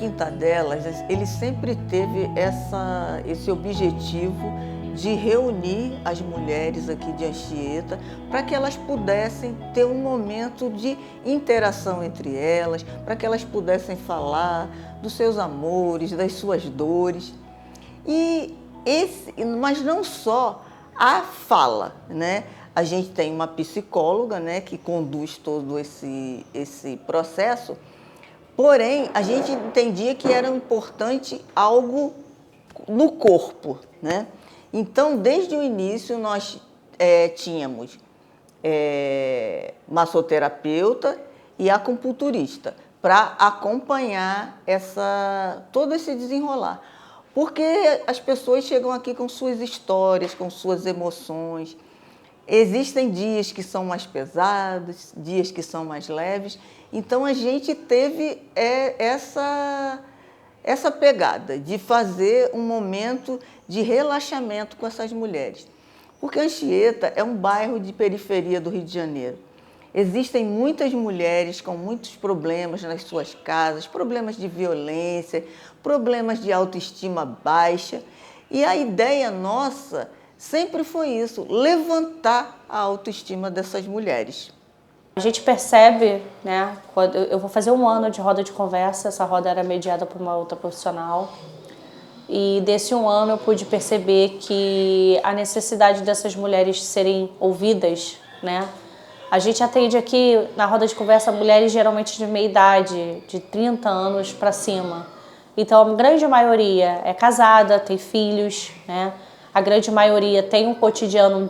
Quintadelas, ele sempre teve esse objetivo de reunir as mulheres aqui de Anchieta para que elas pudessem ter um momento de interação entre elas, para que elas pudessem falar dos seus amores, das suas dores. Mas não só a fala, né? A gente tem uma psicóloga, né, que conduz todo esse processo, porém, a gente entendia que era importante algo no corpo, né? Então, desde o início, nós tínhamos massoterapeuta e acupunturista para acompanhar todo esse desenrolar. Porque as pessoas chegam aqui com suas histórias, com suas emoções. Existem dias que são mais pesados, dias que são mais leves. Então, a gente teve essa pegada de fazer um momento de relaxamento com essas mulheres. Porque Anchieta é um bairro de periferia do Rio de Janeiro. Existem muitas mulheres com muitos problemas nas suas casas, problemas de violência, problemas de autoestima baixa. E a ideia nossa sempre foi isso, levantar a autoestima dessas mulheres. A gente percebe, né, quando eu vou fazer 1 ano de roda de conversa, essa roda era mediada por uma outra profissional, e desse 1 ano eu pude perceber que a necessidade dessas mulheres serem ouvidas, né? A gente atende aqui na roda de conversa mulheres geralmente de meia idade, de 30 anos para cima. Então a grande maioria é casada, tem filhos, né? A grande maioria tem um cotidiano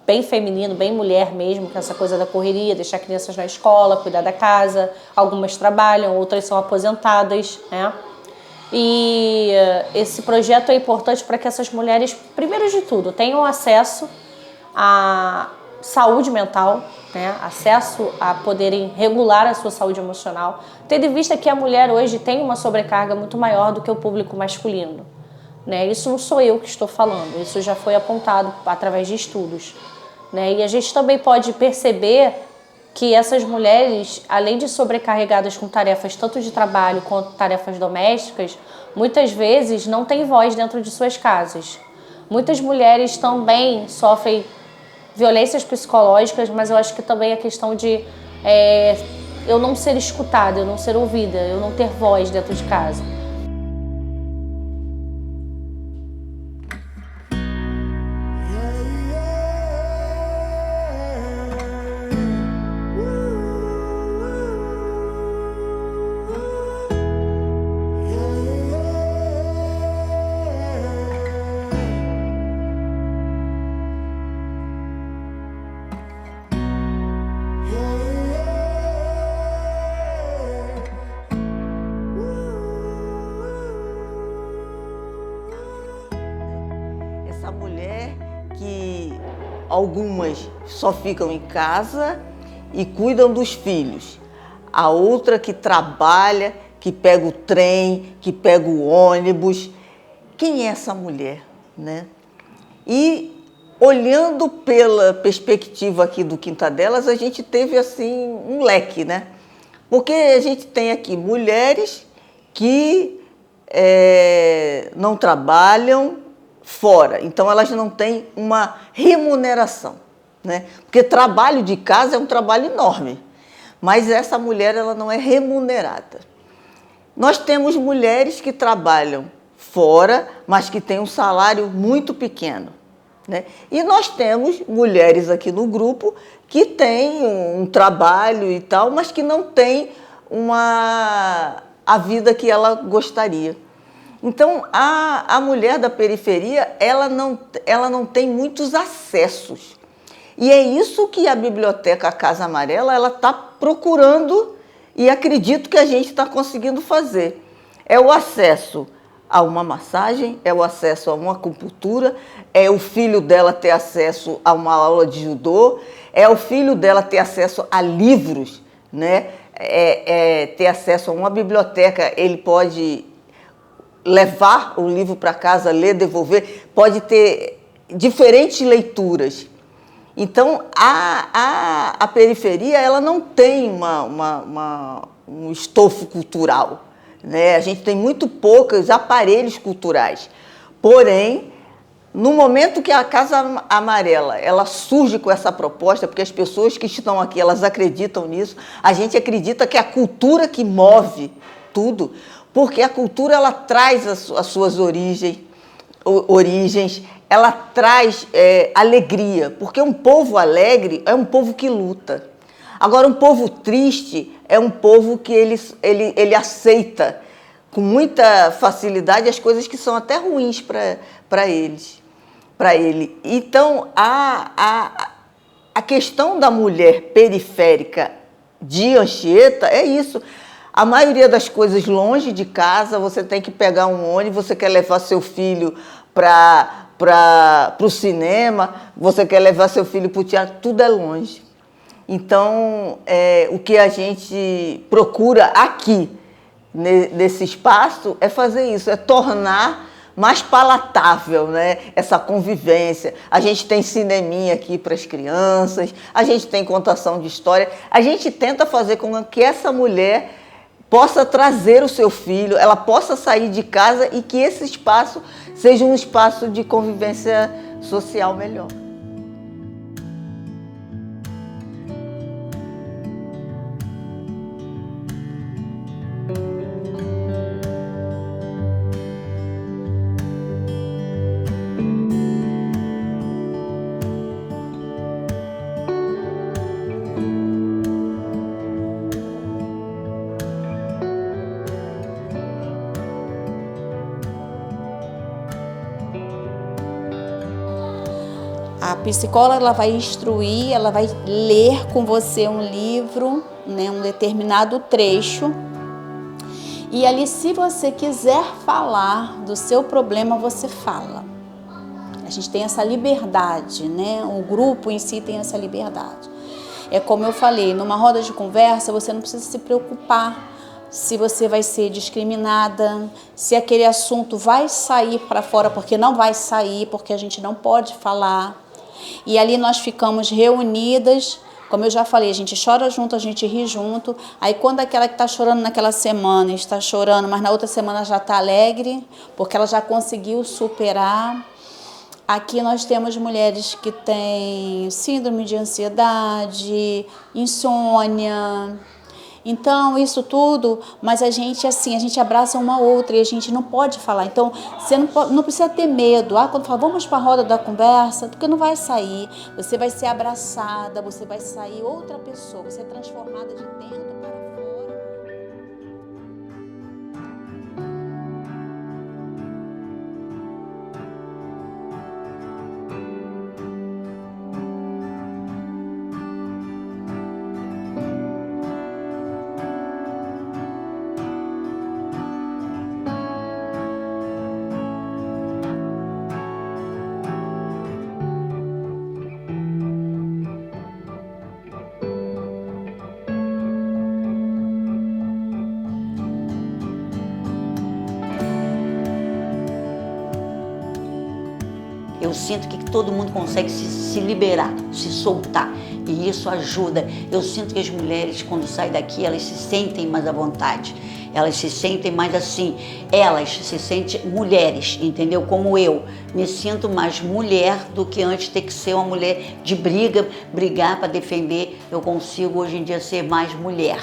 bem feminino, bem mulher mesmo, que é essa coisa da correria, deixar crianças na escola, cuidar da casa. Algumas trabalham, outras são aposentadas, né? E esse projeto é importante para que essas mulheres, primeiro de tudo, tenham acesso à saúde mental, né? Acesso a poderem regular a sua saúde emocional, tendo em vista que a mulher hoje tem uma sobrecarga muito maior do que o público masculino, né? Isso não sou eu que estou falando, isso já foi apontado através de estudos, né? E a gente também pode perceber que essas mulheres, além de sobrecarregadas com tarefas tanto de trabalho quanto tarefas domésticas, muitas vezes não têm voz dentro de suas casas. Muitas mulheres também sofrem violências psicológicas, mas eu acho que também a questão de eu não ser escutada, eu não ser ouvida, eu não ter voz dentro de casa. Essa mulher que algumas só ficam em casa e cuidam dos filhos. A outra que trabalha, que pega o trem, que pega o ônibus. Quem é essa mulher, né? E olhando pela perspectiva aqui do Quintadelas, a gente teve assim um leque, né? Porque a gente tem aqui mulheres que não trabalham fora, então elas não têm uma remuneração, né? Porque trabalho de casa é um trabalho enorme, mas essa mulher ela não é remunerada. Nós temos mulheres que trabalham fora, mas que têm um salário muito pequeno, né? E nós temos mulheres aqui no grupo que têm um trabalho e tal, mas que não têm a vida que ela gostaria. Então, a mulher da periferia, ela não tem muitos acessos. E é isso que a Biblioteca Casa Amarela está procurando e acredito que a gente está conseguindo fazer. É o acesso a uma massagem, é o acesso a uma acupuntura, é o filho dela ter acesso a uma aula de judô, é o filho dela ter acesso a livros, né? Ter acesso a uma biblioteca, ele pode levar o livro para casa, ler, devolver, pode ter diferentes leituras. Então, a periferia ela não tem um estofo cultural, né? A gente tem muito poucos aparelhos culturais. Porém, no momento que a Casa Amarela ela surge com essa proposta, porque as pessoas que estão aqui elas acreditam nisso, a gente acredita que é a cultura que move tudo, porque a cultura ela traz as suas origens, ela traz alegria, porque um povo alegre é um povo que luta. Agora, um povo triste é um povo que ele aceita com muita facilidade as coisas que são até ruins para ele. Então, a questão da mulher periférica de Anchieta é isso. A maioria das coisas longe de casa, você tem que pegar um ônibus, você quer levar seu filho para o cinema, você quer levar seu filho para o teatro, tudo é longe. Então, o que a gente procura aqui, nesse espaço, é fazer isso, é tornar mais palatável, né, essa convivência. A gente tem cineminha aqui para as crianças, a gente tem contação de história, a gente tenta fazer com que essa mulher possa trazer o seu filho, ela possa sair de casa e que esse espaço seja um espaço de convivência social melhor. A psicóloga ela vai instruir, ela vai ler com você um livro, né, um determinado trecho. E ali, se você quiser falar do seu problema, você fala. A gente tem essa liberdade, né? O grupo em si tem essa liberdade. É como eu falei, numa roda de conversa, você não precisa se preocupar se você vai ser discriminada, se aquele assunto vai sair para fora, porque não vai sair, porque a gente não pode falar. E ali nós ficamos reunidas, como eu já falei, a gente chora junto, a gente ri junto. Aí quando aquela que está chorando naquela semana está chorando, mas na outra semana já está alegre, porque ela já conseguiu superar. Aqui nós temos mulheres que têm síndrome de ansiedade, insônia. Então, isso tudo, mas a gente abraça uma outra e a gente não pode falar. Então, você não precisa ter medo. Quando fala, vamos para a roda da conversa, porque não vai sair. Você vai ser abraçada, você vai sair outra pessoa, você é transformada de dentro para fora. Eu sinto que todo mundo consegue se liberar, se soltar, e isso ajuda. Eu sinto que as mulheres, quando saem daqui, elas se sentem mais à vontade, elas se sentem mais assim, elas se sentem mulheres, entendeu? Como eu me sinto mais mulher do que antes ter que ser uma mulher de brigar para defender. Eu consigo hoje em dia ser mais mulher.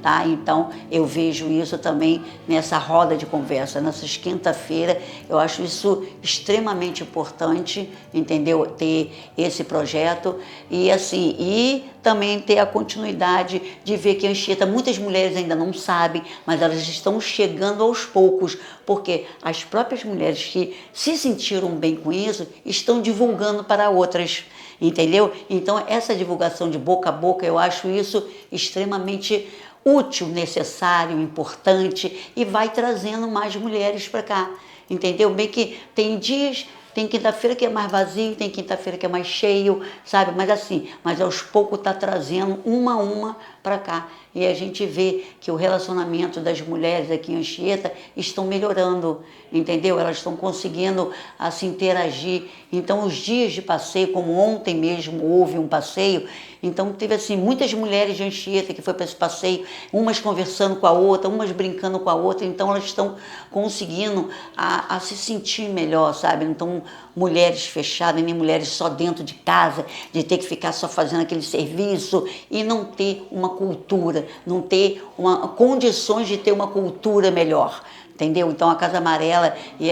Tá? Então, eu vejo isso também nessa roda de conversa, nessas quinta-feira. Eu acho isso extremamente importante, entendeu? Ter esse projeto e assim, e também ter a continuidade de ver que Anchieta, muitas mulheres ainda não sabem, mas elas estão chegando aos poucos, porque as próprias mulheres que se sentiram bem com isso estão divulgando para outras. Entendeu? Então, essa divulgação de boca a boca, eu acho isso extremamente útil, necessário, importante e vai trazendo mais mulheres para cá, entendeu? Bem que tem dias, tem quinta-feira que é mais vazio, tem quinta-feira que é mais cheio, sabe? Mas assim, mas aos poucos tá trazendo uma a uma para cá. E a gente vê que o relacionamento das mulheres aqui em Anchieta estão melhorando, entendeu? Elas estão conseguindo assim interagir. Então os dias de passeio, como ontem mesmo houve um passeio, então teve assim muitas mulheres de Anchieta que foi para esse passeio, umas conversando com a outra, umas brincando com a outra, então elas estão conseguindo a se sentir melhor, sabe? Então mulheres fechadas, nem mulheres só dentro de casa, de ter que ficar só fazendo aquele serviço e não ter uma cultura, não ter condições de ter uma cultura melhor. Entendeu? Então a Casa Amarela e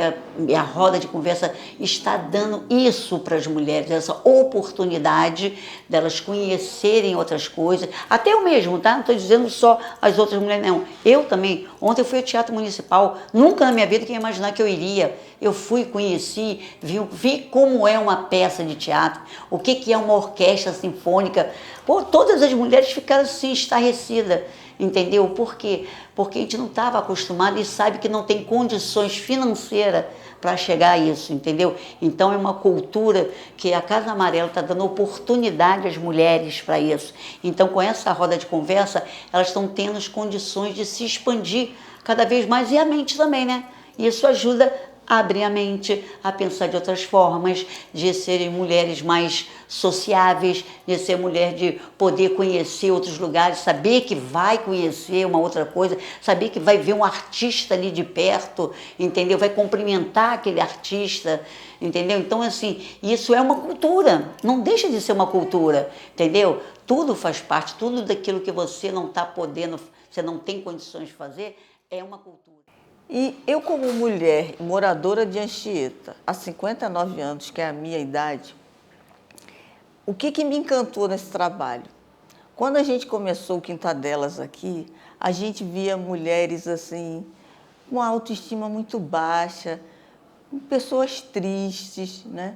a roda de conversa está dando isso para as mulheres, essa oportunidade delas conhecerem outras coisas. Até eu mesmo, tá? Não estou dizendo só as outras mulheres, não. Eu também. Ontem eu fui ao Teatro Municipal, nunca na minha vida que ia imaginar que eu iria. Eu fui, conheci, vi como é uma peça de teatro, o que é uma orquestra sinfônica. Pô, todas as mulheres ficaram assim, estarrecidas. Entendeu? Por quê? Porque a gente não estava acostumado e sabe que não tem condições financeiras para chegar a isso, entendeu? Então é uma cultura que a Casa Amarela está dando oportunidade às mulheres para isso. Então com essa roda de conversa, elas estão tendo as condições de se expandir cada vez mais e a mente também, né? Isso ajuda a abrir a mente, a pensar de outras formas, de serem mulheres mais sociáveis, de ser mulher de poder conhecer outros lugares, saber que vai conhecer uma outra coisa, saber que vai ver um artista ali de perto, entendeu? Vai cumprimentar aquele artista, entendeu? Então, assim, isso é uma cultura, não deixa de ser uma cultura, entendeu? Tudo faz parte, tudo daquilo que você não está podendo, você não tem condições de fazer, é uma cultura. E eu, como mulher moradora de Anchieta, há 59 anos, que é a minha idade, o que me encantou nesse trabalho? Quando a gente começou o Quintadelas aqui, a gente via mulheres assim, com uma autoestima muito baixa, pessoas tristes, né?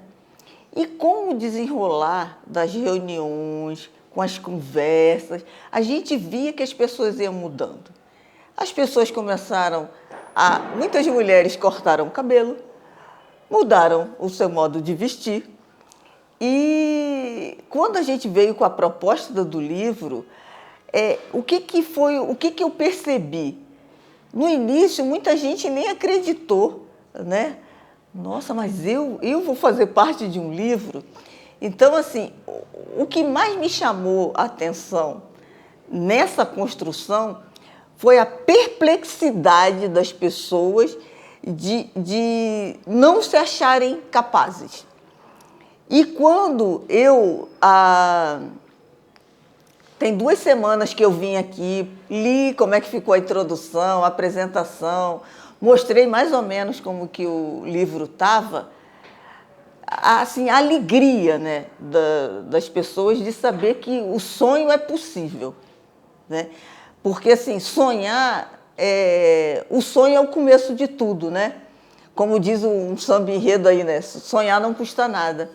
E com o desenrolar das reuniões, com as conversas, a gente via que as pessoas iam mudando. As pessoas começaram muitas mulheres cortaram o cabelo, mudaram o seu modo de vestir. E quando a gente veio com a proposta do livro, o que eu percebi? No início, muita gente nem acreditou, né? Nossa, mas eu vou fazer parte de um livro? Então, assim, o que mais me chamou a atenção nessa construção foi a perplexidade das pessoas de não se acharem capazes. E quando tem 2 semanas que eu vim aqui, li como é que ficou a introdução, a apresentação, mostrei mais ou menos como que o livro estava, assim, a alegria, né, das pessoas de saber que o sonho é possível, né? Porque, assim, o sonho é o começo de tudo, né? Como diz um samba-enredo aí, né? Sonhar não custa nada.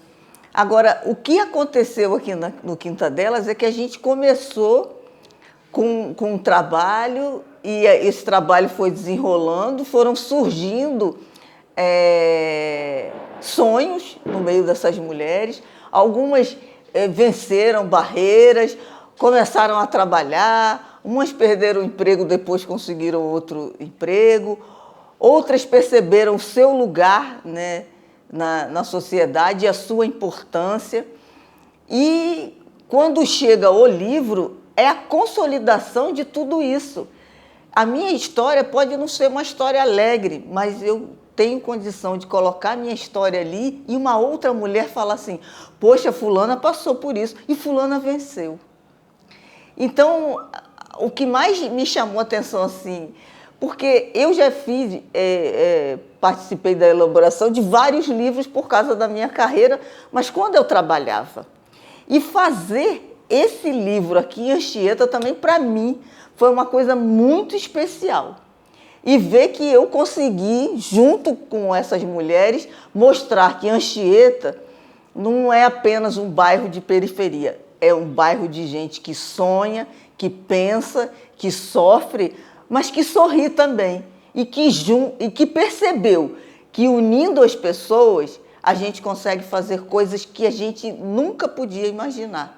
Agora, o que aconteceu aqui no Quintadelas é que a gente começou com um trabalho e esse trabalho foi desenrolando, foram surgindo sonhos no meio dessas mulheres. Algumas venceram barreiras, começaram a trabalhar. Umas perderam o emprego, depois conseguiram outro emprego. Outras perceberam o seu lugar, né, na sociedade e a sua importância. E quando chega o livro, é a consolidação de tudo isso. A minha história pode não ser uma história alegre, mas eu tenho condição de colocar a minha história ali e uma outra mulher falar assim, poxa, fulana passou por isso e fulana venceu. Então, o que mais me chamou a atenção, assim, porque eu já participei da elaboração de vários livros por causa da minha carreira, mas quando eu trabalhava. E fazer esse livro aqui em Anchieta também, para mim, foi uma coisa muito especial. E ver que eu consegui, junto com essas mulheres, mostrar que Anchieta não é apenas um bairro de periferia, é um bairro de gente que sonha, que pensa, que sofre, mas que sorri também. E que percebeu que unindo as pessoas, a gente consegue fazer coisas que a gente nunca podia imaginar.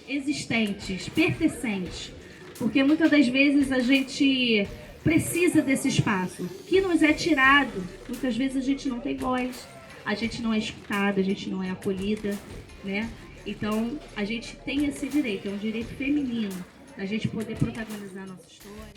existentes, pertencentes, porque muitas das vezes a gente precisa desse espaço que nos é tirado. Muitas vezes a gente não tem voz, a gente não é escutada, a gente não é acolhida, né? Então a gente tem esse direito, é um direito feminino, da gente poder protagonizar a nossa história.